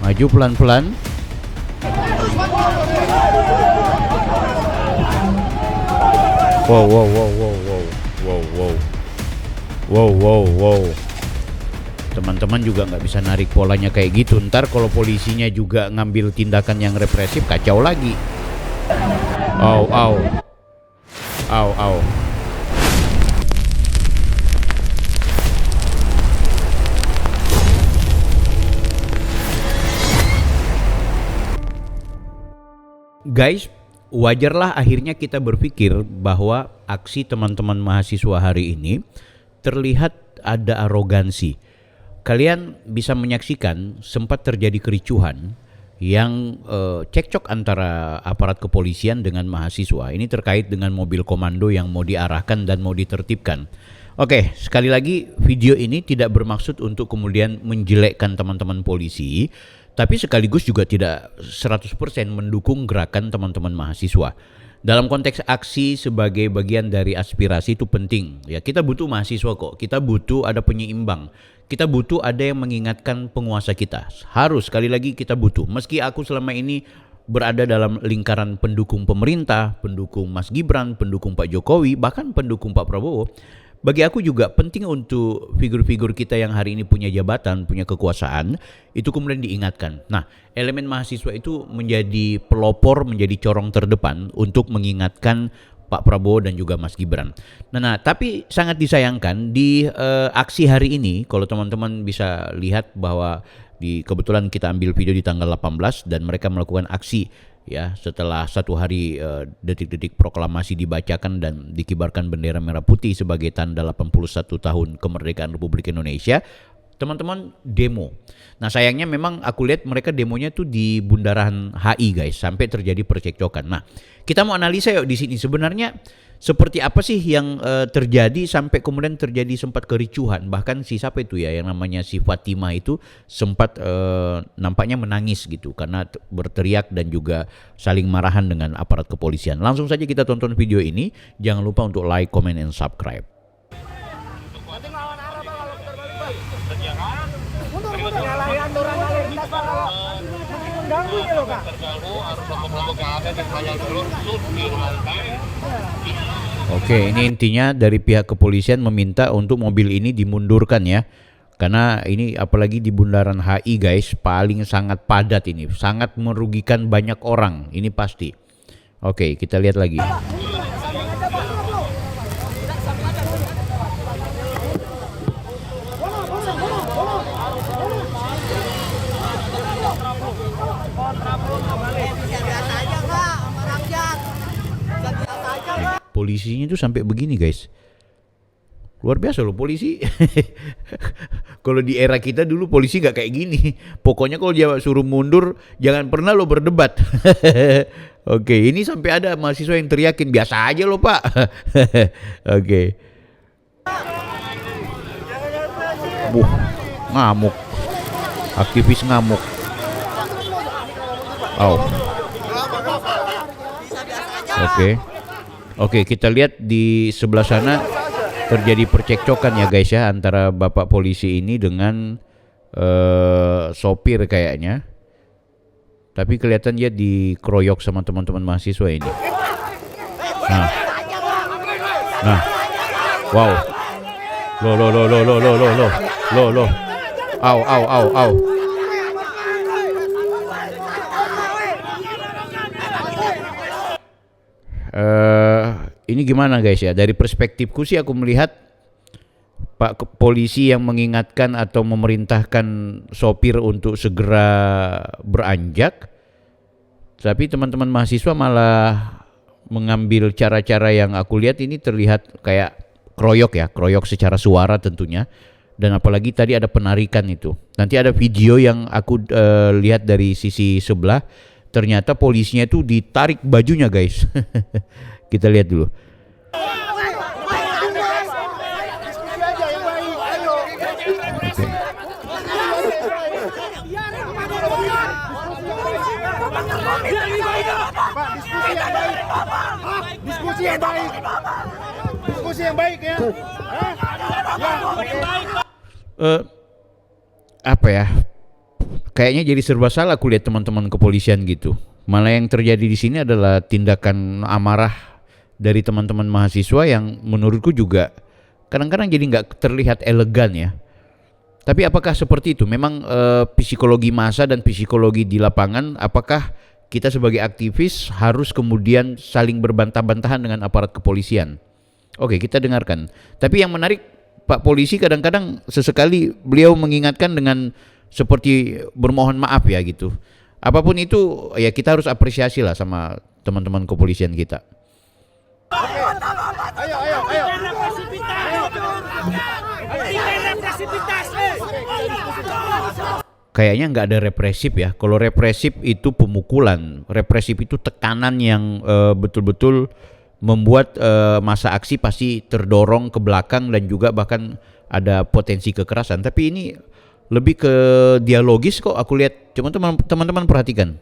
Maju pelan-pelan. Wow, wow, wow, wow, wow, wow, wow, wow, wow, wow. Teman-teman juga nggak bisa narik polanya kayak gitu. Ntar kalau polisinya juga ngambil tindakan yang represif, kacau lagi. Au, au, au, au. Guys, wajarlah akhirnya kita berpikir bahwa aksi teman-teman mahasiswa hari ini terlihat ada arogansi. Kalian bisa menyaksikan sempat terjadi kericuhan yang cekcok antara aparat kepolisian dengan mahasiswa. Ini terkait dengan mobil komando yang mau diarahkan dan mau ditertibkan. Oke, sekali lagi video ini tidak bermaksud untuk kemudian menjelekkan teman-teman polisi, tapi sekaligus juga tidak 100% mendukung gerakan teman-teman mahasiswa. Dalam konteks aksi sebagai bagian dari aspirasi itu penting. Ya, kita butuh mahasiswa kok. Kita butuh ada penyeimbang. Kita butuh ada yang mengingatkan penguasa kita. Harus, sekali lagi kita butuh. Meski aku selama ini berada dalam lingkaran pendukung pemerintah, pendukung Mas Gibran, pendukung Pak Jokowi, bahkan pendukung Pak Prabowo, bagi aku juga penting untuk figur-figur kita yang hari ini punya jabatan, punya kekuasaan, itu kemudian diingatkan. Nah, elemen mahasiswa itu menjadi pelopor, menjadi corong terdepan untuk mengingatkan Pak Prabowo dan juga Mas Gibran. Nah, tapi sangat disayangkan di aksi hari ini, kalau teman-teman bisa lihat bahwa kebetulan kita ambil video di tanggal 18 dan mereka melakukan aksi ya setelah satu hari detik-detik proklamasi dibacakan dan dikibarkan bendera merah putih sebagai tanda 81 tahun kemerdekaan Republik Indonesia. Teman-teman demo. Nah, sayangnya memang aku lihat mereka demonya tuh di bundaran HI guys, sampai terjadi percekcokan. Nah, kita mau analisa yuk di sini sebenarnya seperti apa sih yang terjadi sampai kemudian terjadi sempat kericuhan. Bahkan si siapa itu ya yang namanya si Fatima itu sempat nampaknya menangis gitu karena berteriak dan juga saling marahan dengan aparat kepolisian. Langsung saja kita tonton video ini. Jangan lupa untuk like, comment, and subscribe. Oke, ini intinya dari pihak kepolisian meminta untuk mobil ini dimundurkan ya. Karena ini apalagi di bundaran HI guys, paling sangat padat ini, sangat merugikan banyak orang, ini pasti. Oke, kita lihat lagi. Polisinya itu sampai begini guys. Luar biasa loh polisi. Kalau di era kita dulu polisi gak kayak gini. Pokoknya kalau dia suruh mundur jangan pernah lo berdebat. Oke, ini sampai ada mahasiswa yang teriakin biasa aja loh pak. Oke. Ngamuk. Aktivis ngamuk. Oh. Oke, kita lihat di sebelah sana terjadi percekcokan ya guys ya antara bapak polisi ini dengan sopir kayaknya. Tapi kelihatan dia dikeroyok sama teman-teman mahasiswa ini. Nah, wow. Loh. Au. Ini gimana guys ya, dari perspektifku sih aku melihat Pak polisi yang mengingatkan atau memerintahkan sopir untuk segera beranjak, tapi teman-teman mahasiswa malah mengambil cara-cara yang aku lihat ini terlihat kayak keroyok secara suara tentunya, dan apalagi tadi ada penarikan itu. Nanti ada video yang aku lihat dari sisi sebelah, ternyata polisinya itu ditarik bajunya guys. Kita lihat dulu. Diskusi yang baik ya. Apa ya? kayaknya jadi serba salah aku lihat teman-teman kepolisian gitu. Malah yang terjadi di sini adalah tindakan amarah dari teman-teman mahasiswa yang menurutku juga kadang-kadang jadi nggak terlihat elegan ya. Tapi apakah seperti itu? Memang psikologi massa dan psikologi di lapangan, apakah kita sebagai aktivis harus kemudian saling berbantah-bantahan dengan aparat kepolisian? Oke, kita dengarkan. Tapi yang menarik, Pak Polisi kadang-kadang sesekali beliau mengingatkan dengan seperti bermohon maaf ya gitu. Apapun itu ya kita harus apresiasi lah sama teman-teman kepolisian kita. Ayo. Kayaknya nggak ada represif ya. Kalau represif itu pemukulan, represif itu tekanan yang betul-betul membuat masa aksi pasti terdorong ke belakang dan juga bahkan ada potensi kekerasan. Tapi ini lebih ke dialogis kok aku lihat. Cuma teman-teman perhatikan.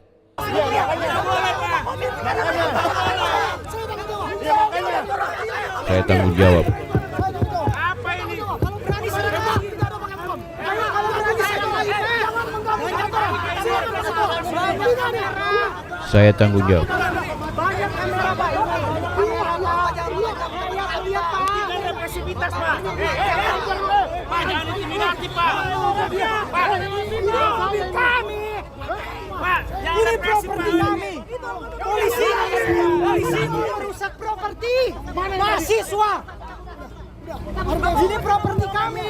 Saya tanggung jawab. Saya tanggung jawab. Ini properti kami. Polisi merusak properti mahasiswa. Ini properti kami.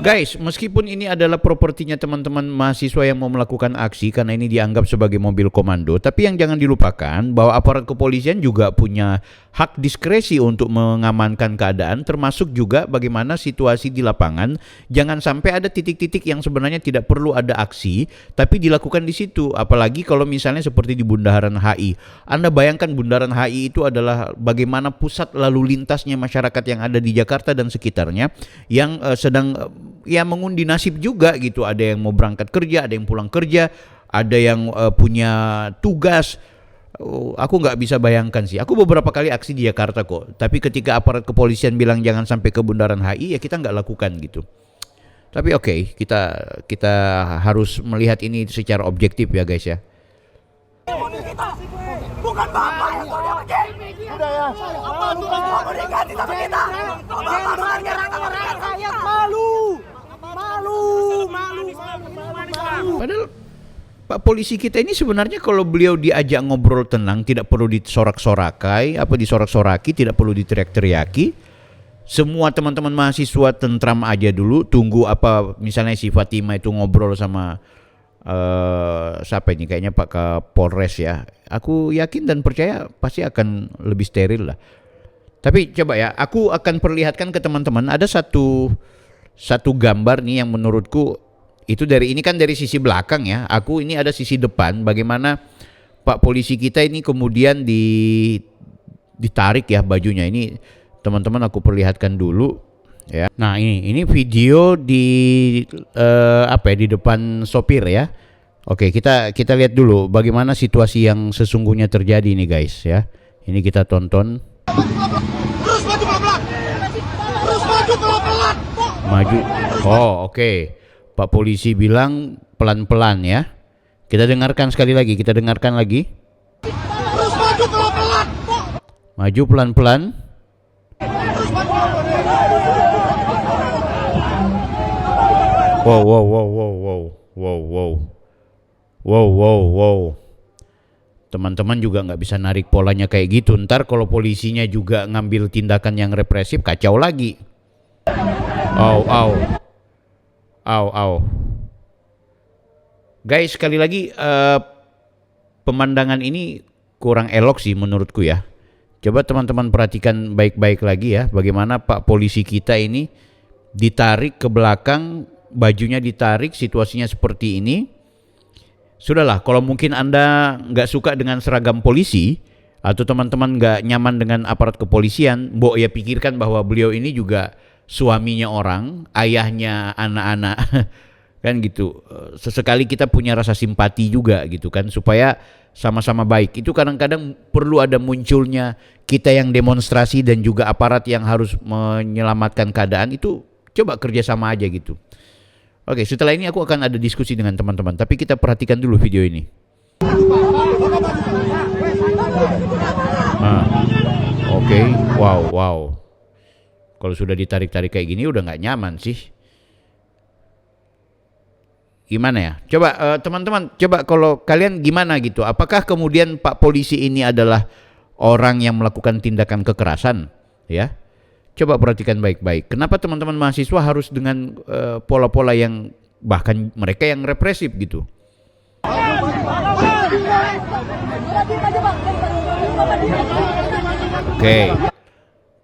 Guys, meskipun ini adalah propertinya teman-teman mahasiswa yang mau melakukan aksi karena ini dianggap sebagai mobil komando, tapi yang jangan dilupakan bahwa aparat kepolisian juga punya hak diskresi untuk mengamankan keadaan, termasuk juga bagaimana situasi di lapangan. Jangan sampai ada titik-titik yang sebenarnya tidak perlu ada aksi, tapi dilakukan di situ. Apalagi kalau misalnya seperti di Bundaran HI. Anda bayangkan Bundaran HI itu adalah bagaimana pusat lalu lintasnya masyarakat yang ada di Jakarta dan sekitarnya yang sedang ya mengundi nasib juga gitu. Ada yang mau berangkat kerja, ada yang pulang kerja, ada yang punya tugas. Aku nggak bisa bayangkan sih. Aku beberapa kali aksi di Jakarta kok. Tapi ketika aparat kepolisian bilang jangan sampai ke Bundaran HI, ya kita nggak lakukan gitu. Tapi oke, kita harus melihat ini secara objektif ya guys ya. Bukan bapak yang udah ya. Apa tuh mau diganti sama kita? Rakyat malu. Padahal Pak Polisi kita ini sebenarnya kalau beliau diajak ngobrol tenang, tidak perlu disorak-sorakai, disorak-soraki, tidak perlu diteriak-teriaki. Semua teman-teman mahasiswa tentram aja dulu, tunggu apa misalnya si Fatima itu ngobrol sama siapa ini, kayaknya Pak Kapolres ya. Aku yakin dan percaya pasti akan lebih steril lah. Tapi coba ya, aku akan perlihatkan ke teman-teman ada satu gambar nih yang menurutku itu ini kan dari sisi belakang ya. Aku ini ada sisi depan bagaimana Pak Polisi kita ini kemudian ditarik ya bajunya. Ini teman-teman aku perlihatkan dulu ya. Nah, ini video di di depan sopir ya. Oke, kita lihat dulu bagaimana situasi yang sesungguhnya terjadi nih guys ya. Ini kita tonton. Terus maju pelan-pelan. Maju. Oh, oke. Pak Polisi bilang pelan-pelan ya. Kita dengarkan sekali lagi, Terus maju pelan-pelan. Maju pelan-pelan. Wow. Teman-teman juga nggak bisa narik polanya kayak gitu. Ntar kalau polisinya juga ngambil tindakan yang represif, kacau lagi. Au. Guys, sekali lagi pemandangan ini kurang elok sih menurutku ya. Coba teman-teman perhatikan baik-baik lagi ya, bagaimana Pak Polisi kita ini ditarik ke belakang, bajunya ditarik, situasinya seperti ini. Sudahlah, kalau mungkin Anda nggak suka dengan seragam polisi atau teman-teman nggak nyaman dengan aparat kepolisian, mbok ya pikirkan bahwa beliau ini juga suaminya orang, ayahnya anak-anak, kan gitu. Sesekali kita punya rasa simpati juga gitu kan, supaya sama-sama baik. Itu kadang-kadang perlu ada munculnya kita yang demonstrasi dan juga aparat yang harus menyelamatkan keadaan, itu coba kerjasama aja gitu. Oke, setelah ini aku akan ada diskusi dengan teman-teman, tapi kita perhatikan dulu video ini. Oke, wow. Kalau sudah ditarik-tarik kayak gini udah nggak nyaman sih. Gimana ya? Coba teman-teman, coba kalau kalian gimana gitu? Apakah kemudian Pak Polisi ini adalah orang yang melakukan tindakan kekerasan? Ya, coba perhatikan baik-baik. Kenapa teman-teman mahasiswa harus dengan pola-pola yang bahkan mereka yang represif gitu? Oke,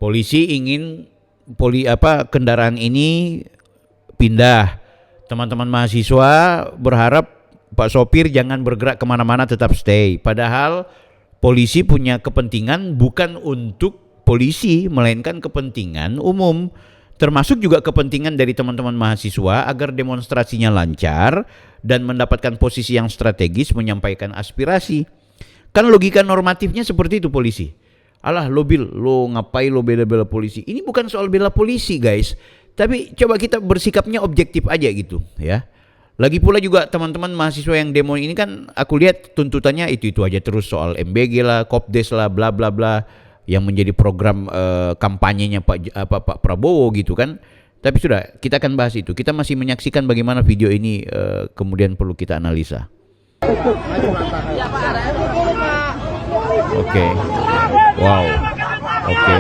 polisi ingin kendaraan ini pindah. Teman-teman mahasiswa berharap Pak sopir jangan bergerak kemana-mana, tetap stay. Padahal polisi punya kepentingan bukan untuk polisi, melainkan kepentingan umum. Termasuk juga kepentingan dari teman-teman mahasiswa agar demonstrasinya lancar dan mendapatkan posisi yang strategis menyampaikan aspirasi. Kan logika normatifnya seperti itu polisi. Alah lo ngapain lo bela-bela polisi? Ini bukan soal bela polisi guys. Tapi coba kita bersikapnya objektif aja gitu ya. Lagi pula juga teman-teman mahasiswa yang demo ini kan aku lihat tuntutannya itu aja terus, soal MBG lah, Kopdes lah, bla bla bla, yang menjadi program kampanyenya Pak Prabowo gitu kan. Tapi sudah, kita akan bahas itu. Kita masih menyaksikan bagaimana video ini kemudian perlu kita analisa. Oke. Wow. Oke.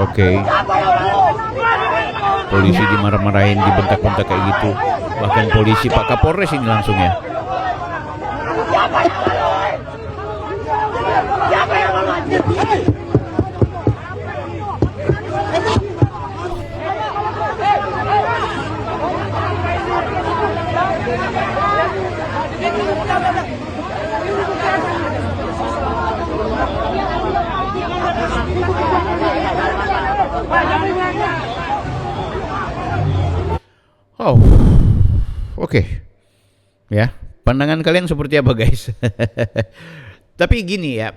Oke. Polisi dimarah-marahin, dibentak-bentak kayak gitu. Bahkan polisi Pak Kapolres ini langsung ya. Oh, oke. Ya, pandangan kalian seperti apa guys? Tapi gini ya,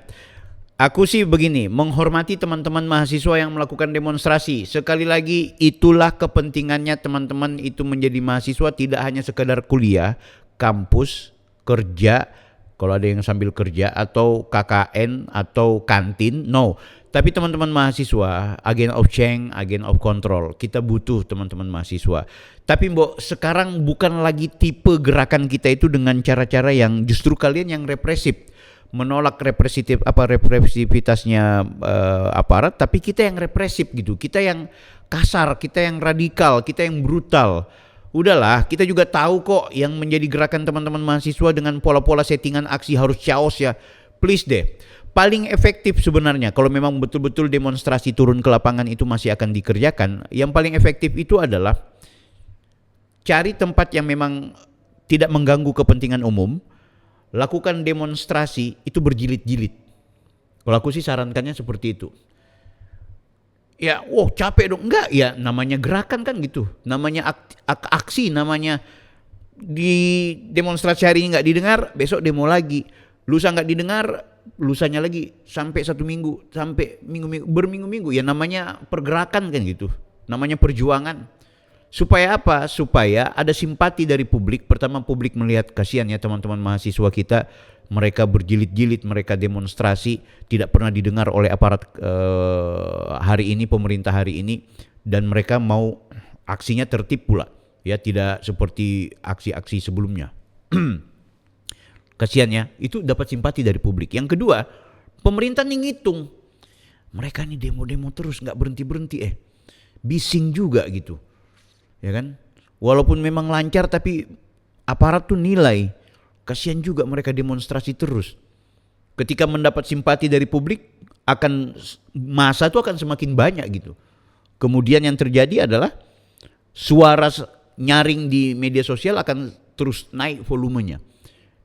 aku sih begini, menghormati teman-teman mahasiswa yang melakukan demonstrasi. Sekali lagi, itulah kepentingannya teman-teman itu menjadi mahasiswa, tidak hanya sekedar kuliah, kampus, kerja, kalau ada yang sambil kerja, atau KKN, atau kantin, no. Tapi teman-teman mahasiswa, agent of change, agent of control, kita butuh teman-teman mahasiswa. Tapi sekarang bukan lagi tipe gerakan kita itu dengan cara-cara yang justru kalian yang represif, menolak represivitasnya aparat, tapi kita yang represif gitu, kita yang kasar, kita yang radikal, kita yang brutal. Udahlah, kita juga tahu kok yang menjadi gerakan teman-teman mahasiswa dengan pola-pola settingan aksi harus chaos ya. Please deh. Paling efektif sebenarnya kalau memang betul-betul demonstrasi turun ke lapangan itu masih akan dikerjakan, yang paling efektif itu adalah cari tempat yang memang tidak mengganggu kepentingan umum, lakukan demonstrasi itu berjilid-jilid. Kalau aku sih sarankannya seperti itu. Ya, capek dong. Enggak, ya namanya gerakan kan gitu. Namanya aksi, namanya di demonstrasi hari ini nggak didengar, besok demo lagi. Lusa nggak didengar, lusanya lagi, sampai 1 minggu, sampai berminggu-minggu. Ya namanya pergerakan kan gitu. Namanya perjuangan. Supaya apa? Supaya ada simpati dari publik. Pertama, publik melihat kasihan ya teman-teman mahasiswa kita, mereka berjilid-jilid, mereka demonstrasi, tidak pernah didengar oleh aparat hari ini, pemerintah hari ini, dan mereka mau aksinya tertib pula, ya tidak seperti aksi-aksi sebelumnya. Kasihan ya, itu dapat simpati dari publik. Yang kedua, pemerintah nih ngitung, mereka nih demo-demo terus nggak berhenti-berhenti, bising juga gitu. Ya kan, walaupun memang lancar tapi aparat tuh nilai kasihan juga mereka demonstrasi terus. Ketika mendapat simpati dari publik, massa itu akan semakin banyak gitu. Kemudian yang terjadi adalah suara nyaring di media sosial akan terus naik volumenya.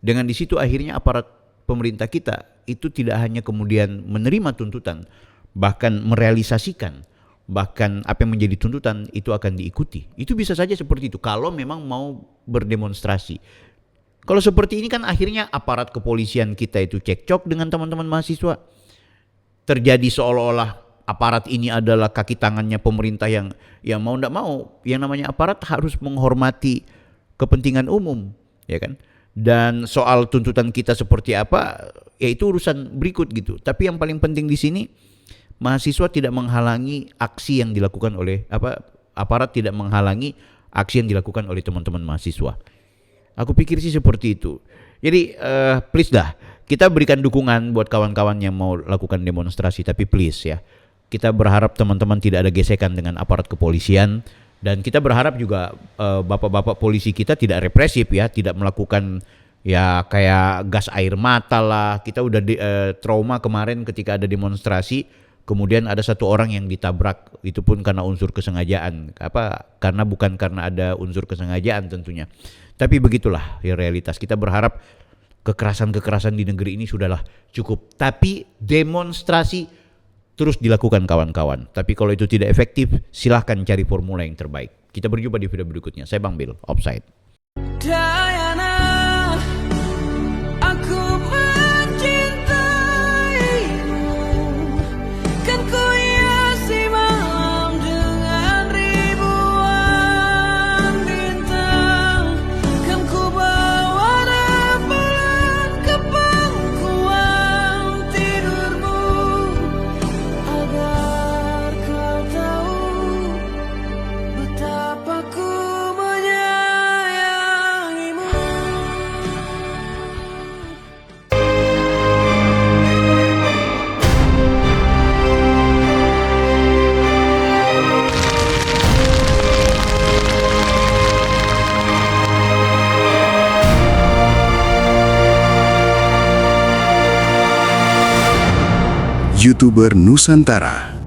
Dengan di situ akhirnya aparat pemerintah kita itu tidak hanya kemudian menerima tuntutan, bahkan merealisasikan. Bahkan apa yang menjadi tuntutan itu akan diikuti. Itu bisa saja seperti itu kalau memang mau berdemonstrasi. Kalau seperti ini kan akhirnya aparat kepolisian kita itu cekcok dengan teman-teman mahasiswa. Terjadi seolah-olah aparat ini adalah kaki tangannya pemerintah yang mau tidak mau, yang namanya aparat harus menghormati kepentingan umum, ya kan? Dan soal tuntutan kita seperti apa, ya itu urusan berikut gitu. Tapi yang paling penting di sini, mahasiswa tidak menghalangi aksi yang dilakukan oleh aparat tidak menghalangi aksi yang dilakukan oleh teman-teman mahasiswa. Aku pikir sih seperti itu. Jadi please dah, kita berikan dukungan buat kawan-kawan yang mau lakukan demonstrasi, tapi please ya, kita berharap teman-teman tidak ada gesekan dengan aparat kepolisian, dan kita berharap juga bapak-bapak polisi kita tidak represif ya, tidak melakukan ya kayak gas air mata lah. Kita udah trauma kemarin ketika ada demonstrasi, kemudian ada satu orang yang ditabrak, itu pun karena unsur kesengajaan. Karena bukan karena ada unsur kesengajaan tentunya. Tapi begitulah ya realitas. Kita berharap kekerasan-kekerasan di negeri ini sudahlah cukup. Tapi demonstrasi terus dilakukan kawan-kawan. Tapi kalau itu tidak efektif, silahkan cari formula yang terbaik. Kita berjumpa di video berikutnya. Saya Bang Bill, Offside. Diana, aku mencintaimu, kan ku hiasi malam dengan ribuan bintang, kan ku bawa rembulan ke pangkuan tidurmu, agar kau tahu betapa ku menyayangimu. YouTuber Nusantara.